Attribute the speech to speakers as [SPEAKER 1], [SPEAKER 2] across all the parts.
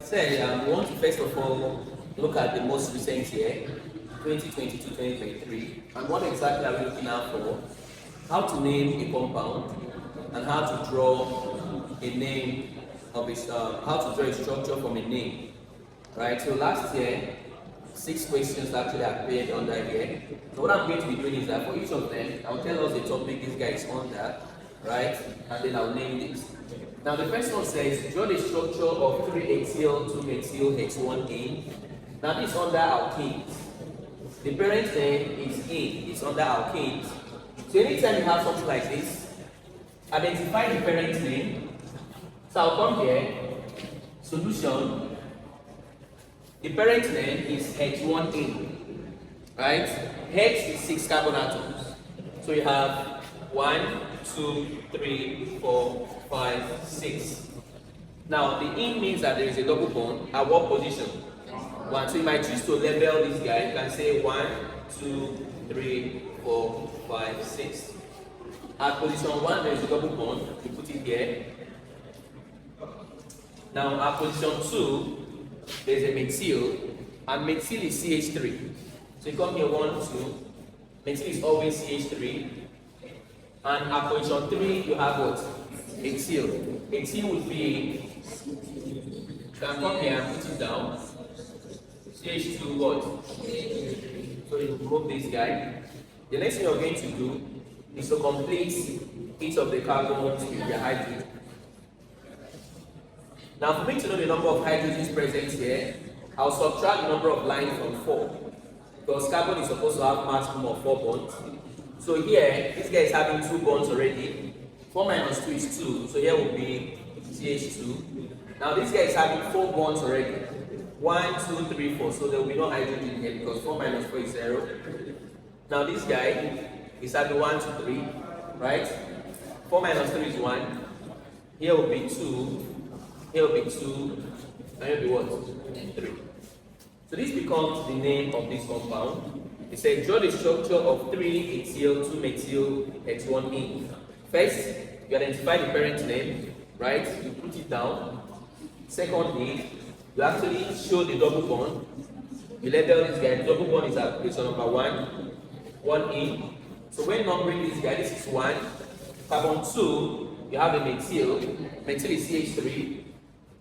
[SPEAKER 1] We want to first of all look at the most recent year, 2022-2023, and what exactly are we looking out for? How to name a compound, and how to draw a name of how to draw a structure from a name. Right. So last year, 6 questions actually appeared under here. So what I'm going to be doing is that for each of them, I'll tell us the topic this guy is under, right? And then I'll name this. Now the first one says, draw the structure of 3-ethyl, 2-methyl, H1A. Now this is under alkanes. The parent name is in, it's under alkanes. So anytime you have something like this, identify the parent name. So I'll come here, solution. The parent name is H1A, right? H is 6 carbon atoms. So you have 1, 2, 3, 4, 5, 6. Now the in means that there is a double bond at what position? 1. So you might choose to label this guy. You can say 1, 2, 3, 4, 5, 6. At position 1 there is a double bond. You put it here. Now at position 2 there's a methyl, and methyl is CH3. So you come here 1, 2. Methyl is always CH3. And at position 3 you have what? Ethyl. Ethyl would be, you can come here and put it down. CH2 what? So you remove this guy. The next thing you're going to do is to complete each of the carbons with their hydrogen. Now for me to know the number of hydrogens present here, I'll subtract the number of lines from 4. Because carbon is supposed to have maximum of 4 bonds. So here, this guy is having 2 bonds already. 4 minus 2 is 2, so here will be CH2. Now this guy is having 4 bonds already. 1, 2, 3, 4, so there will be no hydrogen here because 4 minus 4 is 0. Now this guy is having 1, 2, 3, right? 4 minus 3 is 1. Here will be 2. Here will be 2, and here will be what? 3. So this becomes the name of this compound. It says draw the structure of 3-ethyl, 2-methyl, H1A. First, you identify the parent name, right? You put it down. Secondly, you actually show the double bond. You label this guy. The double bond is at position number 1, 1A. So when numbering this guy, this is 1. Carbon 2, you have a methyl. Methyl is CH3.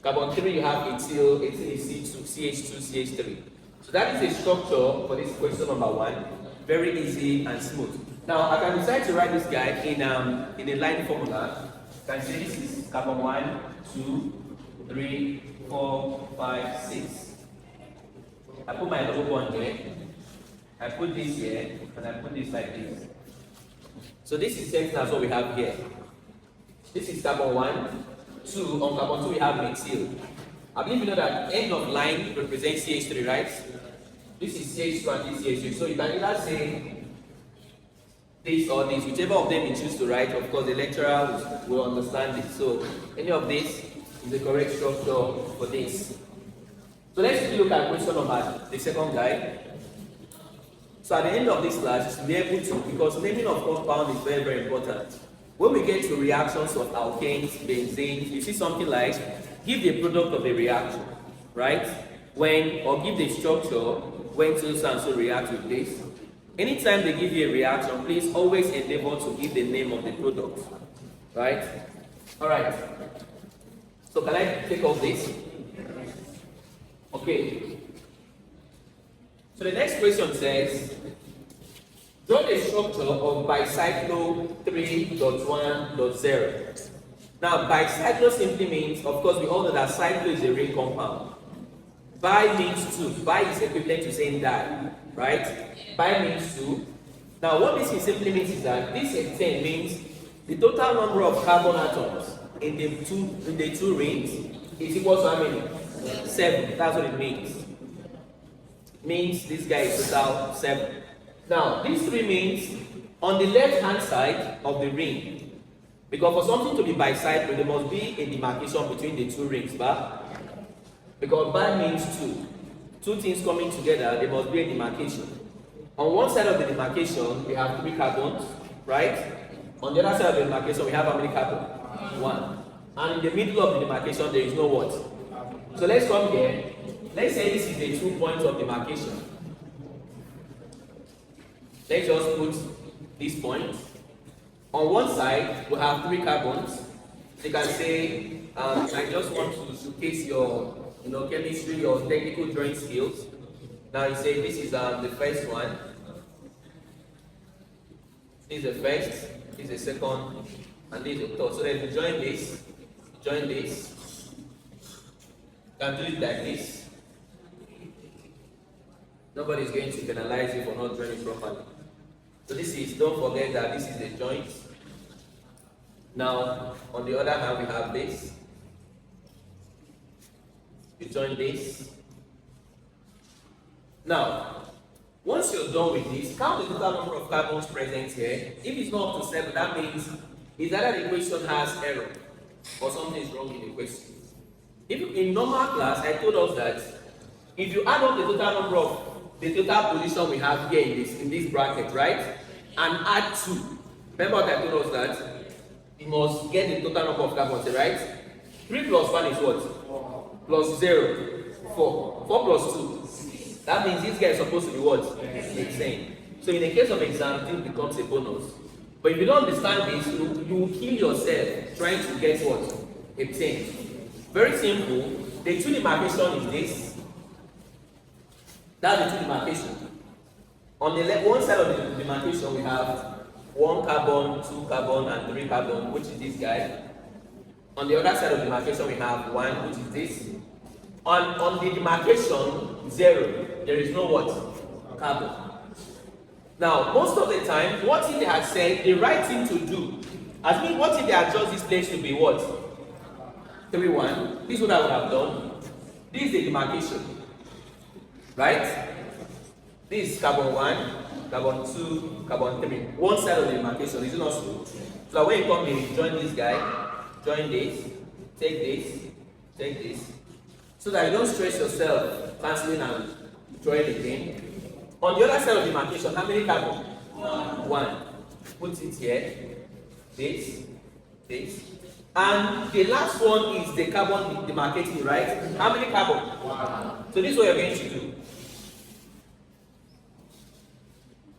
[SPEAKER 1] Carbon 3, you have ethyl, ethyl is C2, CH2, CH3. So that is a structure for this question number 1. Very easy and smooth. Now I can decide to write this guy in a line formula. You can say this is carbon 1, 2, 3, 4, 5, 6. I put my double bond here. I put this here, and I put this like this. So this is same as what we have here. This is carbon 1. 2, on carbon 2 we have methyl. I believe you know that end of line represents CH3, right? This is CH2 and this CH3. So you can either say this or this, whichever of them you choose to write. Of course, the lecturer will understand it. So any of this is the correct structure for this. So let's look at question number, the second guy. So at the end of this class, you'll be able to, because naming of compound is very, very important. When we get to reactions of alkanes, benzenes, you see something like, give the product of the reaction, right? When, or give the structure when so and so react with this. Anytime they give you a reaction, please always endeavor to give the name of the product, right? Alright. So can I take off this? Okay. So the next question says, draw the structure of bicyclo 3.1.0. Now, bicyclo simply means, of course, we all know that cyclo is a ring compound. Bi means 2. Bi is equivalent to saying di, right? Bi means 2. Now, what this simply means is that this thing means the total number of carbon atoms in the two rings is equal to how many? 7. That's what it means. It means this guy is total 7. Now, this 3 means on the left-hand side of the ring, because for something to be bicyclic, there must be a demarcation between the 2 rings, but because bi means 2. 2 things coming together, there must be a demarcation. On one side of the demarcation, we have 3 carbons, right? On the other side of the demarcation, we have how many carbons? 1. And in the middle of the demarcation, there is no what? So let's come here. Let's say this is the 2 points of demarcation. Let's just put this point. On one side, we have 3 carbons. So you can say, I just want to showcase your chemistry, your technical drawing skills. Now you say this is the first one. This is the first, this is the second, and this is the third. So then you join this, you can do it like this. Nobody is going to penalize you for not drawing it properly. So this is, don't forget that this is the joint. Now, on the other hand, we have this. You join this. Now, once you're done with this, count the total number of carbons present here. If it's not up to 7, that means either the equation has error or something is wrong in the equation. If in normal class, I told us that if you add up the total number of the total position we have here in this bracket, right, and add 2, remember what I told us that you must get the total number of carbons, right? 3 plus 1 is what? Plus 0, 4. 4 plus 2. That means this guy is supposed to be what? 18. So in the case of exam, this becomes a bonus. But if you don't understand this, you will kill yourself trying to get what? 18. Very simple. The 2 demarcation is this. That's the 2 demarcation. On the left, one side of the demarcation, we have 1 carbon, 2 carbon, and 3 carbon, which is this guy. On the other side of the demarcation, we have 1, which is this. On the demarcation 0, there is no what? Carbon. Now, most of the time, what if they had said the right thing to do? As mean, what if they adjust this place to be what? 3, 1. This is what I would have done. This is the demarcation. Right? This is carbon 1, carbon 2, carbon 3. One side of the demarcation, is it not so? So when you come here, you join this guy, join this, take this. So that you don't stress yourself cancelling and drawing again. On the other side of the demarcation, how many carbon? 1. Put it here. This. And the last one is the carbon demarcating, right? How many carbon? 1. So this is what you're going to do.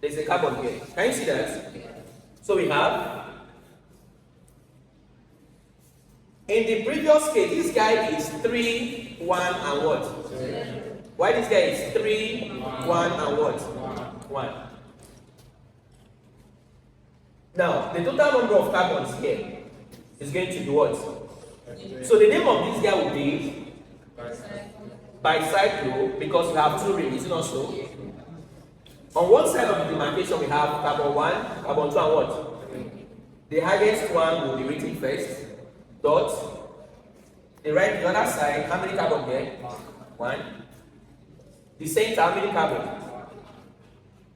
[SPEAKER 1] There's a carbon here. Can you see that? So we have, in the previous case, this guy is 3, 1, and what? Why this guy is 3, 1, and what? 1. Now, the total number of carbons here is going to be what? So the name of this guy will be bicycle, because we have 2 rings, isn't it so? On one side of the demarcation, we have carbon 1, carbon 2, and what? The highest one will be written first. Dot. The other side, how many carbon here? 1. The center, how many carbon?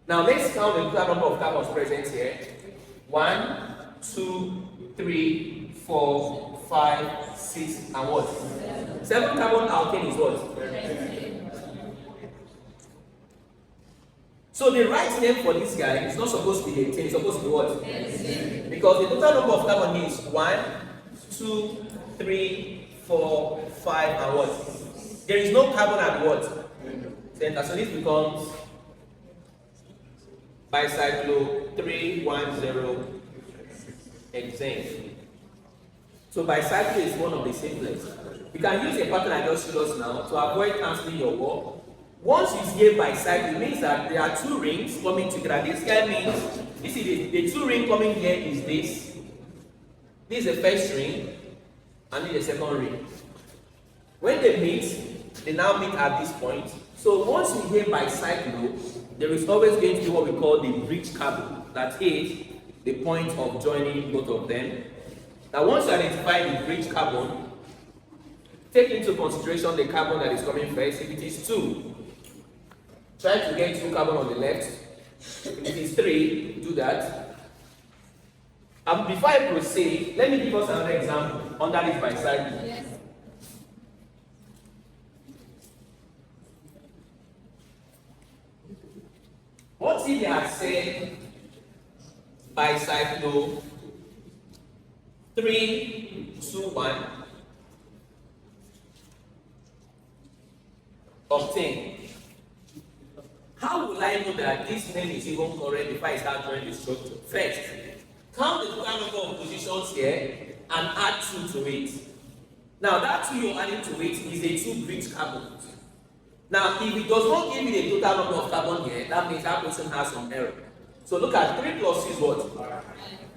[SPEAKER 1] Now let's count the total number of carbons present here. 1, 2, 3, 4, 5, 6, and what? 7 carbon alkane is what? So the right name for this guy is not supposed to be 18, it's supposed to be what? Because the total number of carbon here is 1, 2, 3, 4, 5, and what? There is no carbon at what? Center. So this becomes bicyclo 310 hexane. So bicycle is one of the simplest. You can use a pattern I just showed us now to avoid cancelling your work. Once you hear bicycle, it means that there are 2 rings coming together. This guy means, this is the 2 ring coming here is this. This is the first ring, and this is the second ring. When they meet, they now meet at this point. So once you hear bicycle, there is always going to be what we call the bridge carbon. That is the point of joining both of them. Now once you identify the bridge carbon, take into consideration the carbon that is coming first. If it is 2, try to get 2 carbon on the left. If it is 3, do that. And before I proceed, let me give us another example under this bicycle. Yes. What if they had said bicycle 3, 2, 1, octane. How will I know that this name is even correct before I start drawing the structure? First, count the total number of positions here and add 2 to it. Now that 2 you're adding to it is a 2 bridge carbon. Now if it does not give you the total number of carbon here, that means that person has some error. So look at 3 plus 2 is what?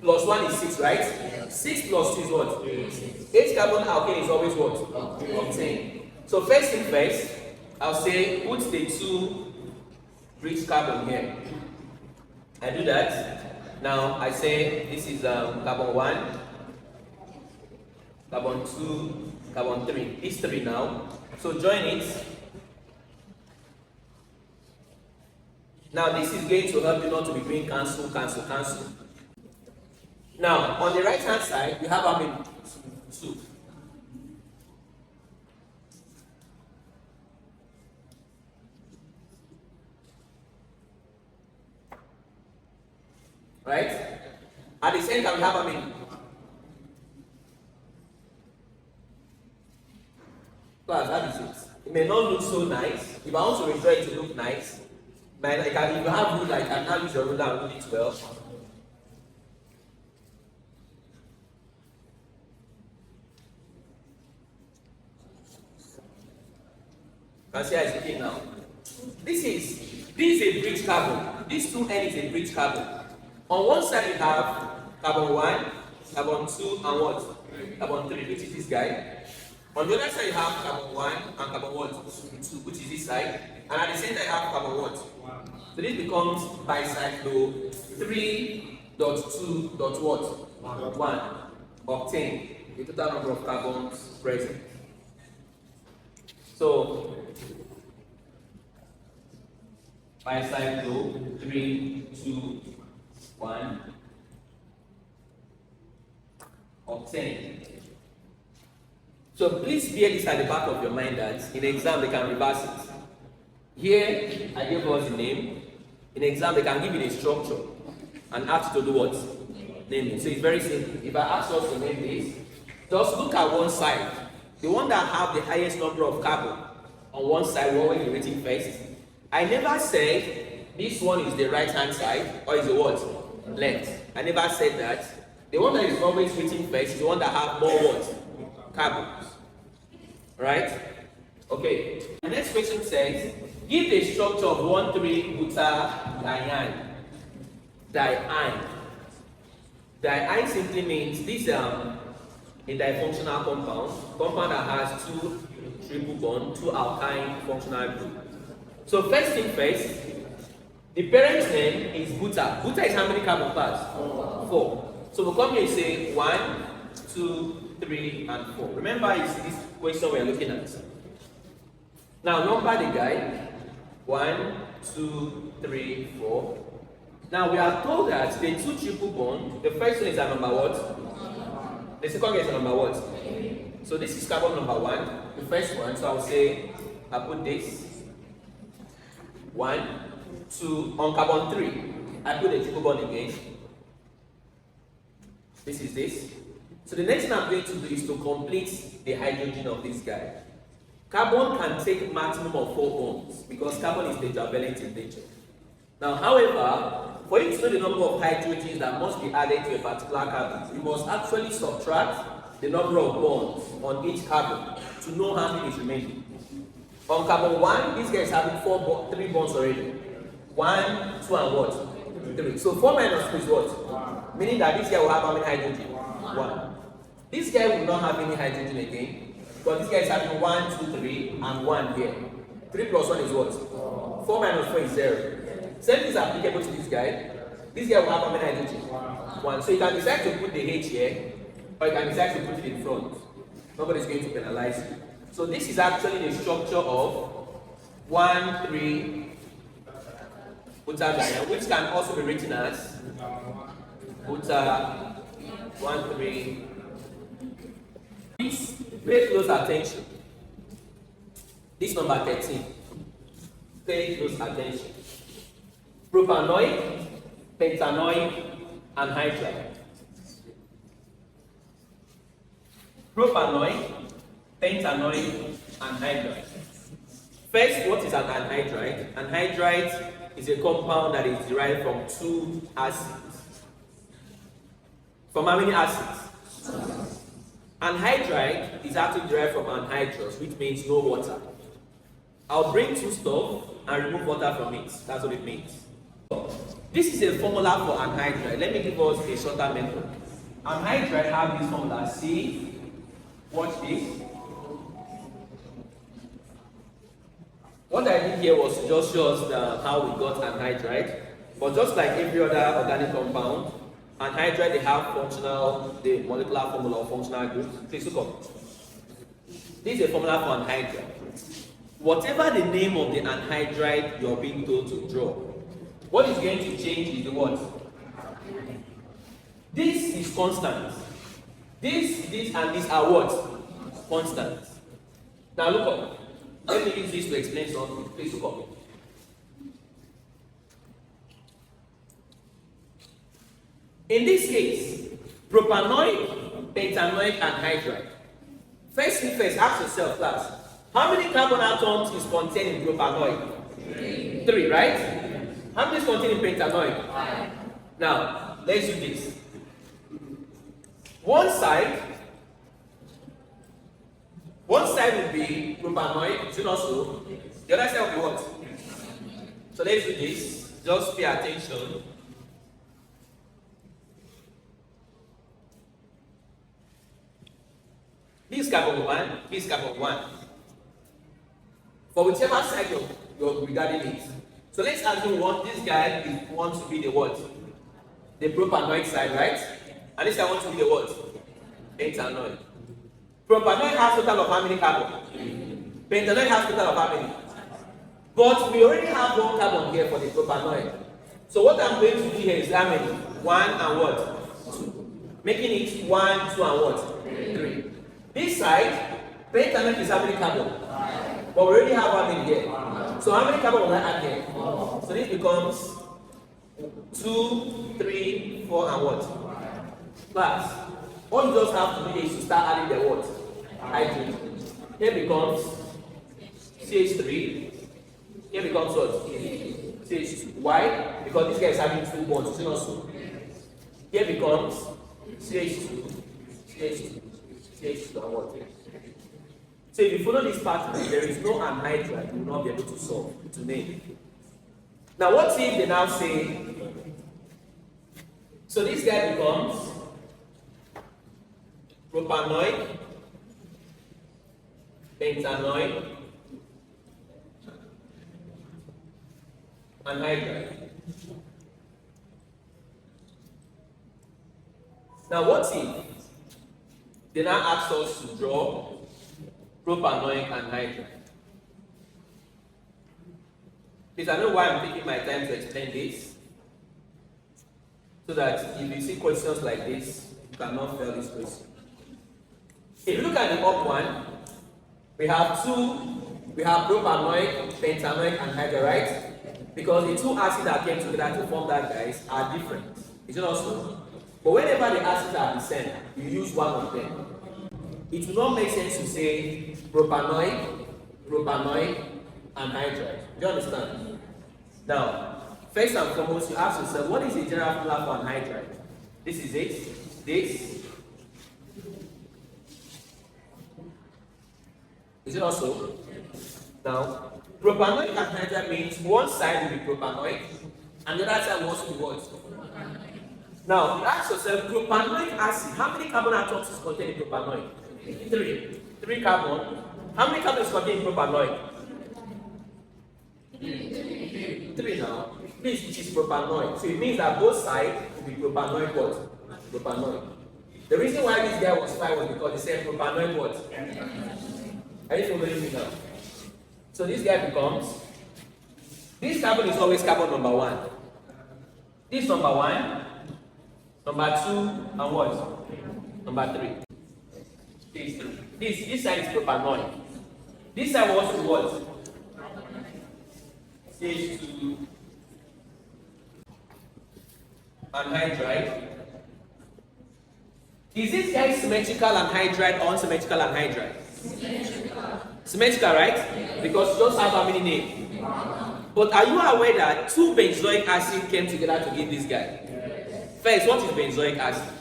[SPEAKER 1] Plus 1 is 6, right? 6 plus 2 is what? 8 carbon alkane is always what? Octane. So first thing first, I'll say put the 2 bridge carbon here. I do that. Now I say this is carbon 1, carbon 2, carbon 3. These 3 now. So join it. Now this is going to help you not to be doing cancel, cancel, cancel. Now on the right hand side, you have how many? 2. Right? At the same time, we have how many? Class, that is it. It may not look so nice. If I want to withdraw it to look nice, but if you have ruler, you can now use your ruler and rule it well. You can see how it's looking now. This is a bridge carbon. This 2N is a bridge carbon. On one side you have carbon 1, carbon 2, and what? Carbon 3, which is this guy. On the other side you have carbon 1 and carbon what? 2, which is this side. And at the center you have carbon what? So this becomes bicyclo 3.2. what? 1 octane, the total number of carbons present. So bicyclo 3, 2, 1 octane. So please bear this at the back of your mind that in the exam they can reverse it. Here I gave us the name. In the exam they can give you the structure and ask you to do what? Name it. So it's very simple. If I ask us to name this, just look at one side. The one that have the highest number of carbon on one side, we're always waiting first. I never said this one is the right hand side or is the what? Left. I never said that. The one that is always waiting first is the one that have more what? Carbons. Right? Okay. The next question says, give the structure of 1,3-butadiene. Diene simply means this a difunctional compound that has 2 triple bond, 2 alkyne functional group. So first thing first, the parent name is buta. Buta is how many carbon class? 4. So we'll come here and say 1, 2, 3, and 4. Remember, it's this question we're looking at. Now number the guy. 1, 2, 3, 4. Now we are told that the 2 triple bond, the first one is a number what? The second one is a number what? So this is carbon number 1, the first one. So I'll say, I put this 1, 2 on carbon 3. I put the triple bond again. This is this. So the next thing I'm going to do is to complete the hydrogen of this guy. Carbon can take maximum of 4 bonds because carbon is tetravalent in nature. Now, however, for you to know the number of hydrogens that must be added to a particular carbon, you must actually subtract the number of bonds on each carbon to know how many is remaining. On carbon 1, this guy is having 3 bonds already. 1, 2, and what? 3. So 4 minus 2 is what? Meaning that this guy will have how many hydrogen? 1. This guy will not have any hydrogen again because this guy is having 1, 2, 3, and 1 here. 3 plus 1 is what? 4 minus 4 is 0. Same thing is applicable to this guy. This guy will have how many hydrogen? 1. So you can decide to put the H here, or you can decide to put it in front. Nobody is going to penalize you. So this is actually the structure of 1,3-butadiene, which can also be written as buta 1,3. Please pay close attention. This number 13. Pay close attention. Propanoic, pentanoic, and hydride. Propanoic, pentanoic, and hydride. First, what is an anhydride? Anhydride is a compound that is derived from two acids. From how many acids? Anhydride is actually derived from anhydrous, which means no water. I'll bring two stuff and remove water from it. That's what it means. This is a formula for anhydride. Let me give us a shorter method. Anhydride have this formula C. Watch this. What I did here was to just show us how we got anhydride. But just like every other organic compound, anhydride they have the molecular formula or functional group. Please look up. This is a formula for anhydride. Whatever the name of the anhydride you're being told to draw, what is going to change is the what? This is constant. This, and this are what? Constant. Now look up. Let me use this to explain something. Please look up. In this case, propanoic, pentanoic, and hydride. First thing first, ask yourself, class, how many carbon atoms is contained in propanoic? 3, right? How many is contained in pentanoic? 5. Now, let's do this. One side will be propanoic, is it not so? The other side will be what? So let's do this. Just pay attention. This is carbon 1, this is carbon 1. For whichever side you're regarding it. So let's assume this guy wants to be the what? The propanoic side, right? And this guy wants to be the what? Pentanoic. Propanoic has total of how many carbon? Pentanoic has total of how many? But we already have one carbon here for the propanoic. So what I'm going to do here is how many? 1 and what? 2. Making it 1, 2 and what? 3. This side, pentanoic is how many carbon? 5. But we already have how many here? 5. So how many carbon will I add here? 4. So this becomes 2, 3, 4 and what? 5. Class. All you just have to do is to start adding the what? Hydrogen. Here becomes CH3. Here becomes what? CH2. Why? Because this guy is having 2 bonds. Is it not so? Here becomes CH2, CH2, CH2 and what? So if you follow this pattern, there is no anhydride you will not be able to solve, to name. Now what if they now say, so this guy becomes propanoic, pentanoic, anhydride. Now what if they now ask us to draw propanoic anhydride? Please, I know why I'm taking my time to explain this, so that if you see questions like this, you cannot fail this question. If you look at the up one, we have propanoic, pentanoic, and anhydride, right? Because the 2 acids that came together to form that guys are different. Is it also? But whenever the acids are the same, you use one of them. It will not make sense to say propanoic, and anhydride. Do you understand? Now, first and foremost, you ask yourself, what is the general formula for anhydride? This is it. This. Is it also? Now, propanoic anhydride means one side will be propanoic and the other side wants to be what? Now, you ask yourself, propanoic acid, how many carbon atoms is contained in propanoic? 3. 3 carbon. How many carbon is contained in propanoic? 3 now. This is propanoic. So it means that both sides will be propanoic what? Propanoic. The reason why this guy was 5 was because he said propanoic what? Are you following me now? So this guy becomes, this carbon is always carbon number 1. This number 1, number 2, and what? Number 3. This side is propanoic. This side was what? CH2 anhydride. Is this guy symmetrical anhydride or unsymmetrical anhydride? Symmetrical. Symmetrical, right? Because you just have how many names? But are you aware that two benzoic acid came together to give this guy? First, what is benzoic acid?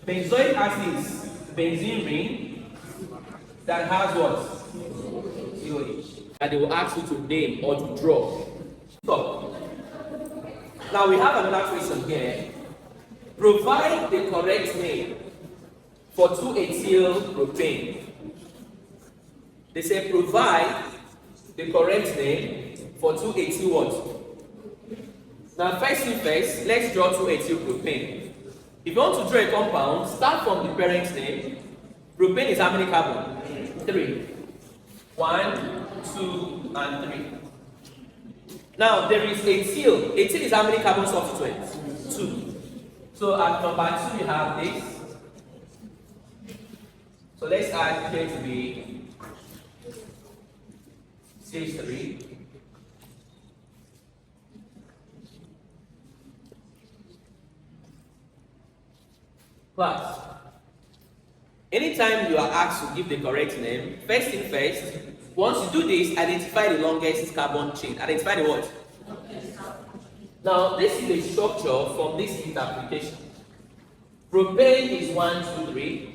[SPEAKER 1] Benzoic acid is benzene ring that has what? COH. And they will ask you to name or to draw. So, now we have another question here. Provide the correct name for 2-ethyl propane. They say provide the correct name for 2-ethyl what? Now first thing first, let's draw 2-ethyl propane. If you want to draw a compound, start from the parent name. Propane is how many carbon? 3. 1, 2, and 3. Now there is ethyl. Ethyl is how many carbon substituents? 2. So at number 2 we have this. So let's add here to be CH3. Plus, anytime you are asked to give the correct name, first thing first, once you do this, identify the longest carbon chain. Identify the what? Now, this is the structure from this interpretation. Propane is 1, 2, 3.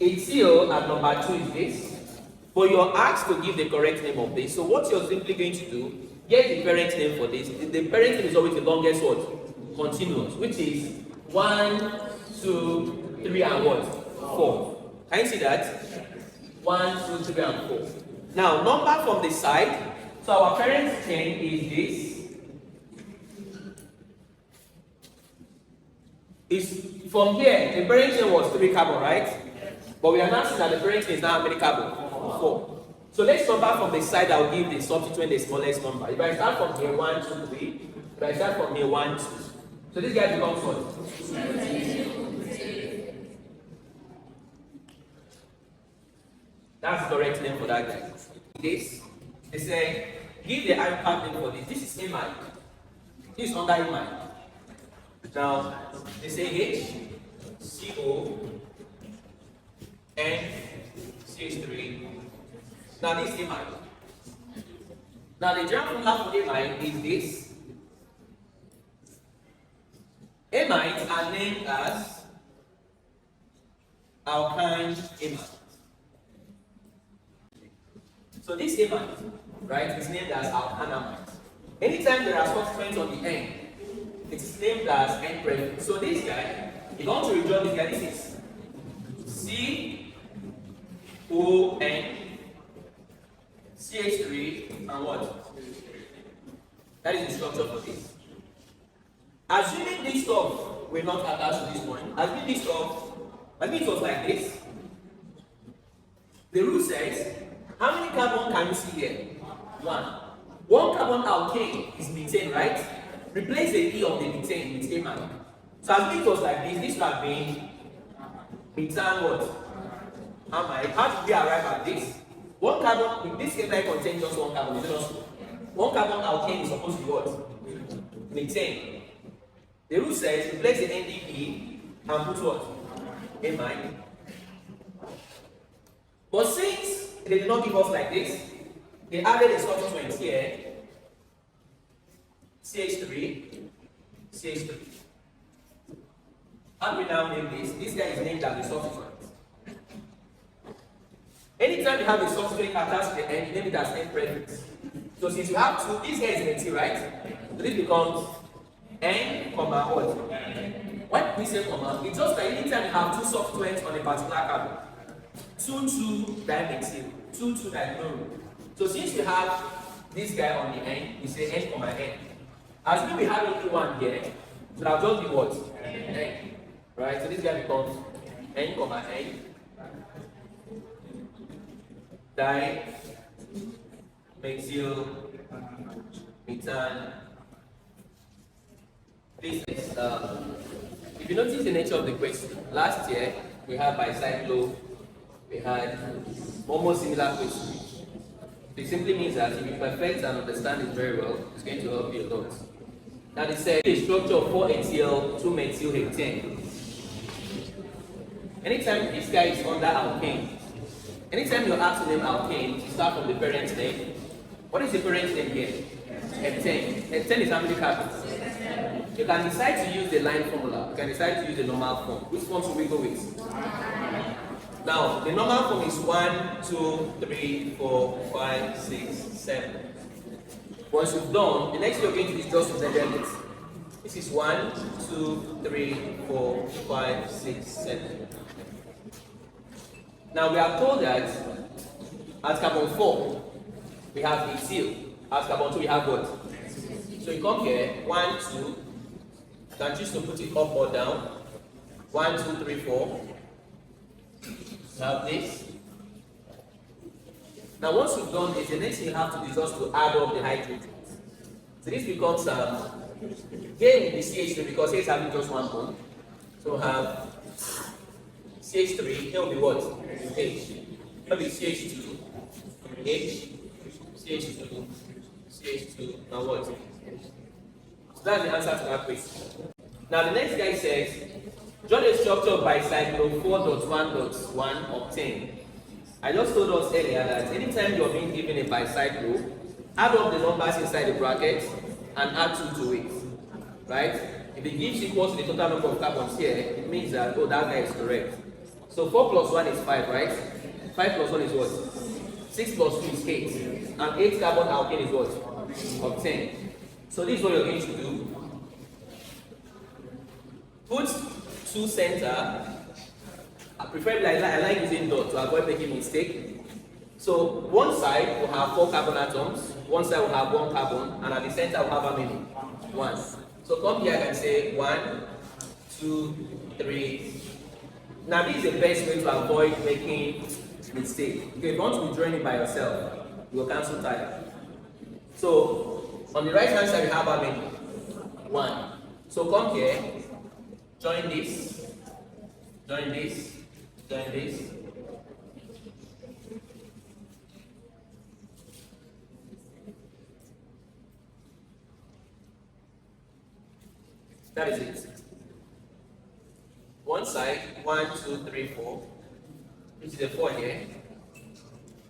[SPEAKER 1] Ethyl at number 2 is this. But you're asked to give the correct name of this. So what you're simply going to do, get the parent name for this. The parent name is always the longest what? Continuous, which is 1, 2, 3, and what? 4. Can you see that? 1, 2, 3, and 4. Now, number from the side. So our parent chain is this. Is from here, the parent chain was 3 carbon, right? But we are now seeing that the parent chain is now how many carbon? 4. So let's number from the side that will give the substituent the smallest number. If I start from here 1, 2, 3, if I start from here 1, 2. So this guy becomes what? That's the correct name for that guy. This, they say, give the impact name for this. This is amide. This is under amide. Now, they say H, CO, N, CH3. Now, this is amide. Now, the general formula for amide is this. Amides are named as alkyne amide. So this amide, right, is named as alkanamide. Anytime there are substituents on the end, it is named as end prefix. So this guy, if you want to redraw this guy, this is CON, CH3, and what? That is the structure for this. Assuming this stuff will not attach to this point, assuming this stuff, it was like this, the rule says, how many carbon can you see here? 1. 1 carbon alkane is methane, right? Replace the E of the methane with amide. So as it was like this would have been methane what? Amide. How did we arrive at this? 1 carbon, this amide contains just 1 carbon, is it not so? 1 carbon alkane is supposed to be what? Methane. The rule says replace the NDE and put what? Amide. But since they did not give us like this, they added a substituent here, CH3, CH3. How do we now name this? This guy is named as the substituent. Anytime you have a substituent attached to the end, you name it as end prefix. So since you have 2, this guy is an T, right? So this becomes N, comma, what? Why do we say comma? It's just that anytime you have 2 substituents on a particular carbon, 2,2-dimethyl, 2,2-dichloro. So since we have this guy on the end, we say N, comma, N. As we have only 1 here, so that will just be what? N. Right? So this guy becomes N, comma, N. Methyl, methane. This is, if you notice the nature of the question, last year we had bicyclo, we had almost similar questions. It simply means that if you perfect and understand it very well, it's going to help you a lot. Now they say the structure of 4-ethyl, 2-methyl hexane. Anytime this guy is under alkane, Anytime you're asked to name alkane, you start from the parent's name. What is the parent's name here? Heptane. Heptane is how many carbons? You can decide to use the line formula. You can decide to use the normal form. Which form should we go with? Now, the normal form is 1, 2, 3, 4, 5, 6, 7. Once you've done, the next thing you're going to do is just to legend it. This is 1, 2, 3, 4, 5, 6, 7. Now we are told that at carbon 4, we have ethyl. At carbon 2, we have what? So you come here, 1, 2, you can choose to put it up or down. 1, 2, 3, 4. You have this. Now once you've done this, the next thing you have to do is just to add up the hydrogens. So this becomes here will be CH3 because here is having just one bond. So we have CH3, here will be what? H. Here will be CH2, H, CH2, CH2, and what? So that's the answer to that question. Now the next guy says, draw the structure of bicyclo 4.1.1 obtained. I just told us earlier that anytime you're being given a bicyclo, add up the numbers inside the bracket and add 2 to it. Right? If it gives equals to the total number of carbons here, it means that, oh, that guy is correct. So 4 plus 1 is 5, right? 5 plus 1 is what? 6 plus 2 is 8. And 8 carbon alkane is what? Obtained. So this is what you're going to do. Put 2 center. Preferably, I like using dot to avoid making mistake. So one side will have 4 carbon atoms, one side will have 1 carbon, and at the center will have how many? 1. So come here and say 1, 2, 3. Now this is the best way to avoid making mistake. Okay, if you want to be drawing it by yourself, you will cancel time. So on the right hand side we have how many? 1. So come here, join this, join this, join this. That is it. One side, 1, 2, 3, 4, which is a 4 here.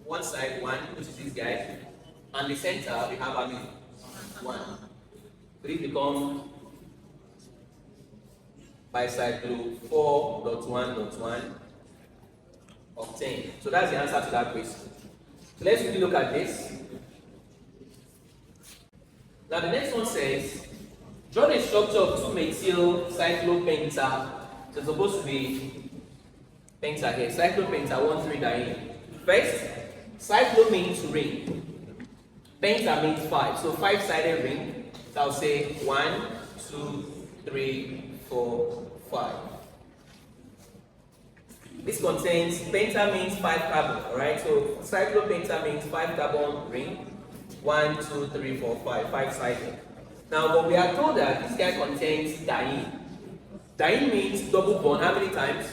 [SPEAKER 1] One side, 1, which is this guy. And the center, we have a 1. So this becomes bicyclo 4.1.1 obtained. So that's the answer to that question. So let's quickly look at this. Now the next one says, draw the structure of 2-methyl cyclopenta. So it's supposed to be penta here. Cyclopenta 1,3-diene. First, cyclo means ring. Penta means 5. So 5-sided ring. So I'll say 1, 2, 3, 4, 5. This contains penta means 5 carbon. Alright, so cyclopenta means 5 carbon ring. 1, 2, 3, 4, 5. 5-sided. Now, but we are told that this guy contains diene. Diene means double bond. How many times?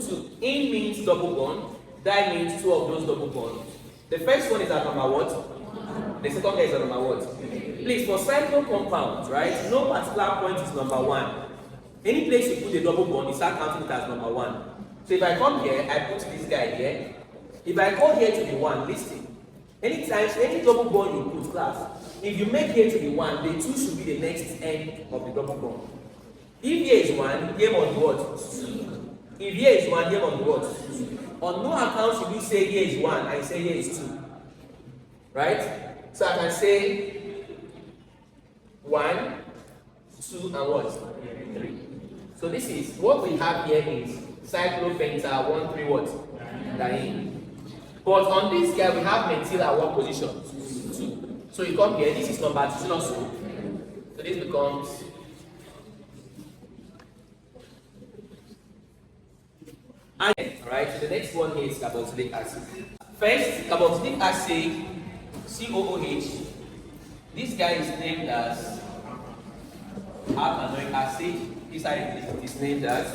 [SPEAKER 1] 2. In means double bond. Di means 2 of those double bonds. The first one is at number what? The second guy is at number what? Please, for cyclo compounds, right? No particular point is number 1. Any place you put a double bond, you start counting it as number 1. So if I come here, I put this guy here. If I go here to the 1, listen. Anytime, any double bond you put, class, if you make here to be 1, the 2 should be the next end of the double bond. If here is 1, here must be what? If here is 1, here must be what? On no account should you say here is 1 and say here is 2. Right? So I can say 1, 2, and what? 3. So this is, what we have here is cyclopenta 1, 3 what? Diene. But on this guy, we have methyl at what position? 2. So you come here, this is number 2, not so. So this becomes alright, so the next one here is carboxylic acid. First, carboxylic acid, COOH. This guy is named as alkanoic acid. This side is named as.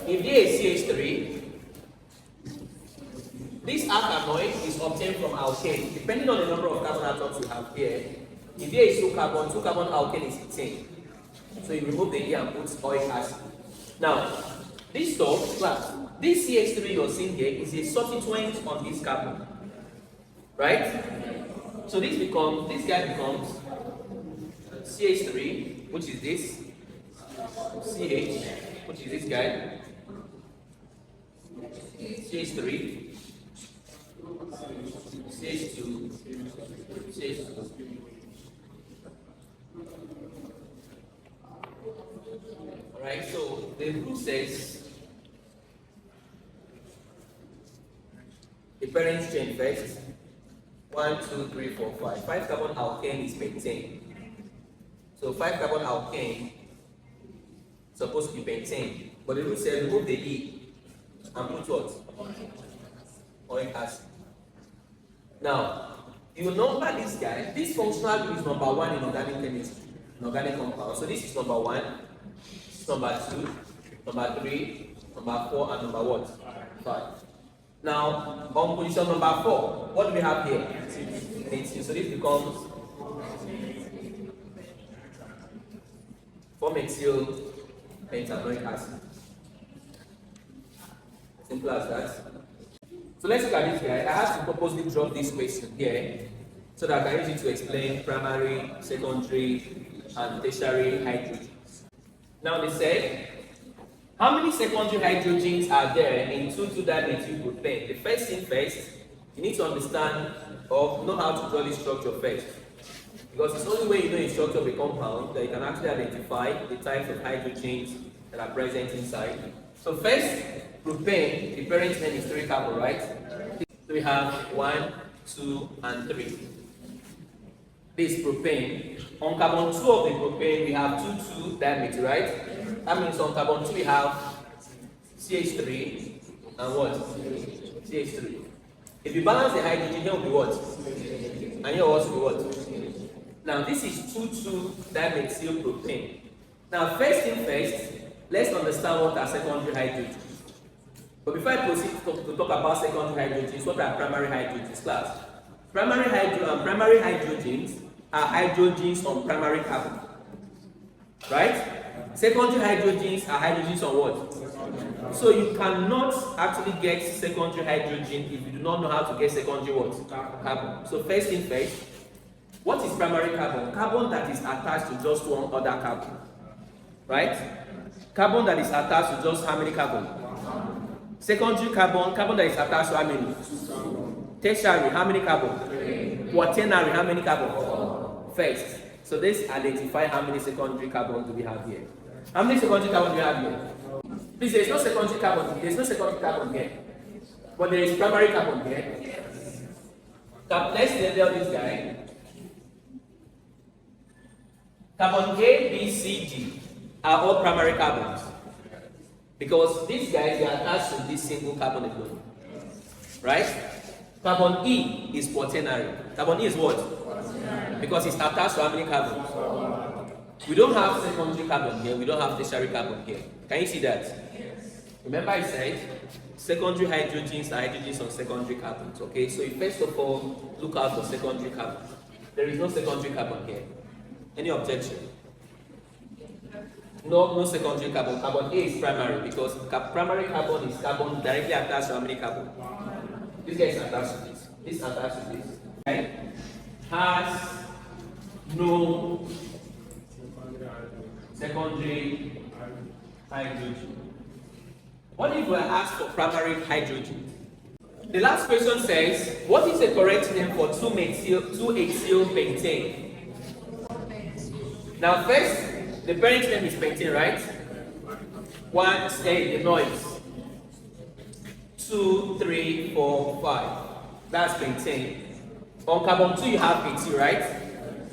[SPEAKER 1] If there is CH3, this alkanoid is obtained from alkane. Depending on the number of carbon atoms you have here, if there is 2 carbon alkane is 10. So you remove the E and put oic acid. Now, this stuff, class, this CH3 you're seeing here is a substituent on this carbon, right? So this guy becomes CH3, which is this, CH, which is this guy, CH3, CH2, CH2. Alright, so the rule says the parent chain first. 1, 2, 3, 4, 5. 5 carbon alkane is pentane. So 5 carbon alkane is supposed to be pentane. But the rule says remove the E and put what? Oleic acid. Now, you number this guy. This functional group is number 1 in organic chemistry, in organic compound. So this is number 1, this is number 2, number 3, number 4, and number what? 5. Now, on position number 4, what do we have here? So this becomes 4-methyl pentanoic acid. Simple as that. So let's look at this guy. I have to purposely drop this question here so that I can use it to explain primary, secondary, and tertiary hydrogens. Now they say, how many secondary hydrogens are there in 2,2-dimethylpropane? The first thing first, you need to understand or know how to draw this structure first. Because it's only when you know the structure of a compound that you can actually identify the types of hydrogens that are present inside. So first, propane, the parent name is 3 carbon, right? So we have 1, 2, and 3. This is propane. On carbon 2 of the propane, we have 2,2-dimethyl, right? That means on carbon 2 we have CH3 and what? CH3. If you balance the hydrogen, here will be what? And here will also be what? Now this is 2,2-dimethylpropane. Now first thing first, let's understand what are secondary hydrogens. But before I proceed to talk about secondary hydrogens, what are primary hydrogens, class? Primary hydrogens are hydrogens on primary carbon, right? Secondary hydrogens are hydrogens on what? So you cannot actually get secondary hydrogen if you do not know how to get secondary what? Carbon. So first thing first, what is primary carbon? Carbon that is attached to just one other carbon, right? Carbon that is attached to just how many carbon? Secondary carbon, carbon that is attached to how many? Tertiary, how many carbon? Quaternary, how many carbon? First. So let's identify how many secondary carbon do we have here. How many secondary carbon do we have here? Please, there is no secondary carbon. There is no secondary carbon here. But there is primary carbon here. Now, let's label this guy. Carbon A, B, C, D are all primary carbons. Because these guys are attached to this single carbon alone. Right? Carbon E is quaternary. Carbon E is what? Because it's attached to how many carbons? We don't have secondary carbon here, we don't have tertiary carbon here. Can you see that? Remember I said secondary hydrogens are hydrogens on secondary carbons. Okay, so you first of all look out for secondary carbon. There is no secondary carbon here. Any objection? No secondary carbon. Carbon A is primary because primary carbon is carbon directly attached to how many carbon? This guy is attached to this. This is attached to this. Okay? Has no secondary hydrogen. What if we ask for primary hydrogen? The last question says, what is the correct name for 2-acyl pentane? Now first, the parent name is pentane, right? 1, say the noise. 2, 3, 4, 5. That's pentane. On carbon 2 you have ethyl, right?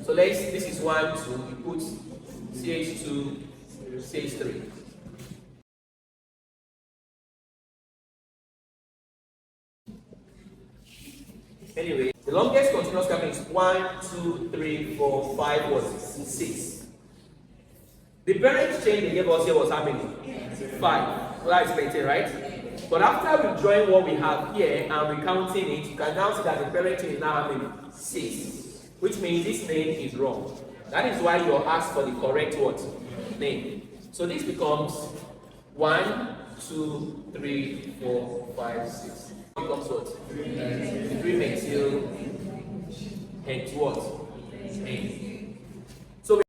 [SPEAKER 1] So this is 1, 2, you put CH2, CH3. Anyway, the longest continuous carbon is 1, 2, 3, 4, 5, what? 6. The parent chain they gave us here was how many? 5. So that is pentane, right? But after withdrawing what we have here and recounting it, you can now see that the parent chain is now how many? 6. Which means this name is wrong. That is why you're asked for the correct what? Name. So this becomes 1, 2, 3, 4, 5, 6. Becomes what? 3 methyl head what?